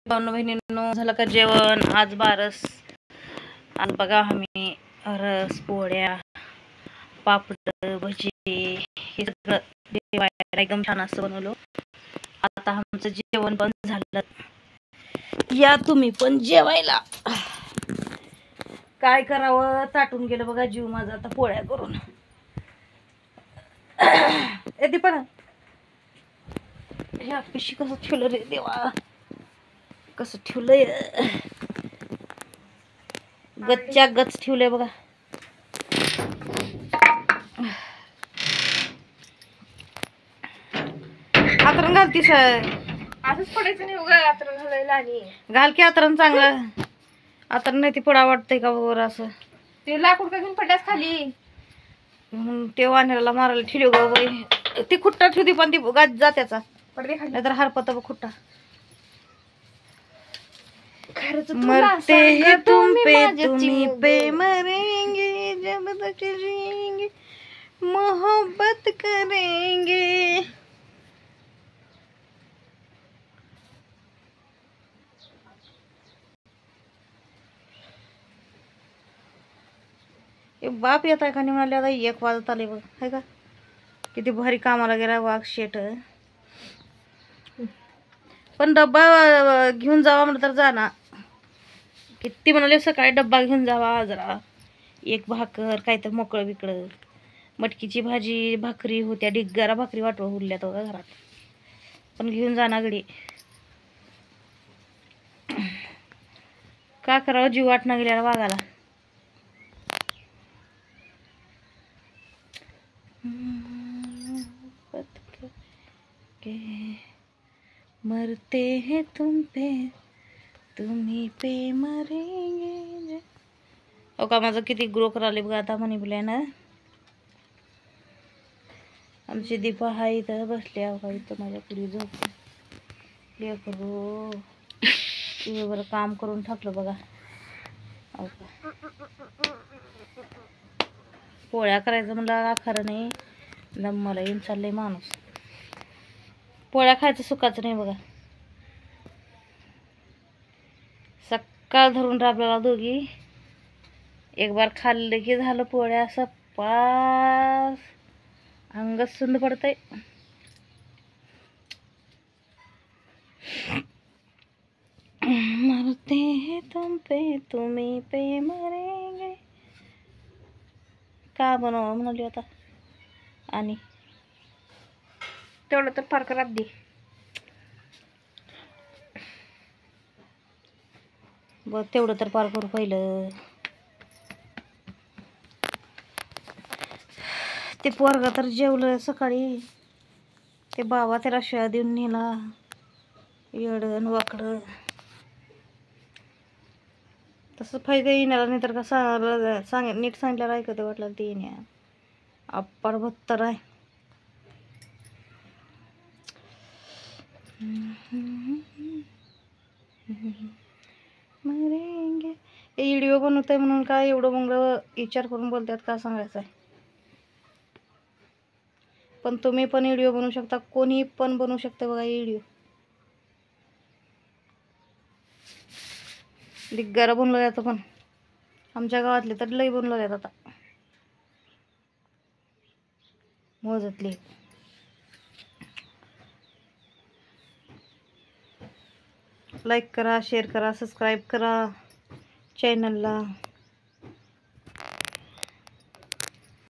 भाऊ बहिणींनो, झालं का जेवण? आज बारस आणि बघा आम्ही रस, पोळ्या, पापड, भजी हे सगळं जेवायला एकदम छान असं बनवलं. आता आमचं जेवण पण झालं. या तुम्ही पण जेवायला. काय करावं, ताटून गेलं बघा जीव माझा आता पोळ्या करून. येते पण ह्या पिशी कसं ठेवलं रे देवा, कसं ठेवलंय, गच्च्या गच ठेवलंय बघा. आतरण घालतीस असंच पडायचं नाही उगा आतरण घालायला. आणि घाल की आतरण चांगलं. आतरण नाही ती पुढा वाटतंय का बरोबर असं. ते लाकूड का घेऊन पडल्यास खाली. ते वानेराला मारायला ठेवली गो बाई. ती खुट्टा ठेवती पण ती गाज जा त्याचा, पडदे खाली. नाहीतर हरपत बघ खुट्टा. खरंच मरते हैं तुम पे मरेंगे, जब तक जिएंगे मोहब्बत करेंगे. बाप येत आहे का नाही म्हणाले. आता 1 वाजत आले बघ, आहे का. किती भारी कामाला गेला वाघ शेट. पण डब्बा घेऊन जावा म्हणलं तर जा ना. किती म्हणाले सकाळी डब्बा घेऊन जावा, जरा 1 भाकर काय तर मोकळं बिकळं. मटकीची भाजी, भाकरी होत्या, डिग्गारा भाकरी वाटवा उरल्यात बघा घरात. पण घेऊन जा ना गडी. का करावं, जीव वाटणं गेल्याला वाघाला. मरते हैं तुम्ही पे मरेंगे. हो का, माझं किती ग्रो कराले बघा आता मनी प्लॅन. आमची दीपा हा इथं बसली आहे इथं माझ्या पुढे झोप. हे करू बरं काम करून टाकलं बघा. हो का, पोळ्या करायचं म्हणलं खरं नाही, दम मला येऊन चाललंय माणूस. पोळ्या खायचं सुखाचं नाही बघा. सकाळ धरून राबलेला दोघी, एक बार खाल्लं की झालं पोळ्या, असं पास अंग सुंद पडतंय. मरते हैं तुम्ही पे मरेंगे. का बनवा म्हणाली आता. आणि तेवढं तर फार करात दे. बघ तेवढं तर पार करू पहिलं. ते पोरगा तर जेवलं सकाळी. ते बाबा त्याला शिळा देऊन नेला, येडन वाकडं. तसं फायदा येणार नाही तर का नीट सांगितल्यावर ऐकतं वाटलं ते येण्या अप्पाड बत्तर आहे. मरेंगे. हे व्हिडिओ बनवतंय म्हणून काय एवढं मग विचार करून बोलतात का सांगायचं आहे. पण तुम्ही पण व्हिडिओ बनवू शकता, कोणी पण बनवू शकतं बघा व्हिडिओ. दिग्गारा बनवलं जातं, पण आमच्या गावातले तर लई बनवलं जात आता मोजतले. लाईक करा, शेअर करा, सबस्क्राईब करा चॅनलला.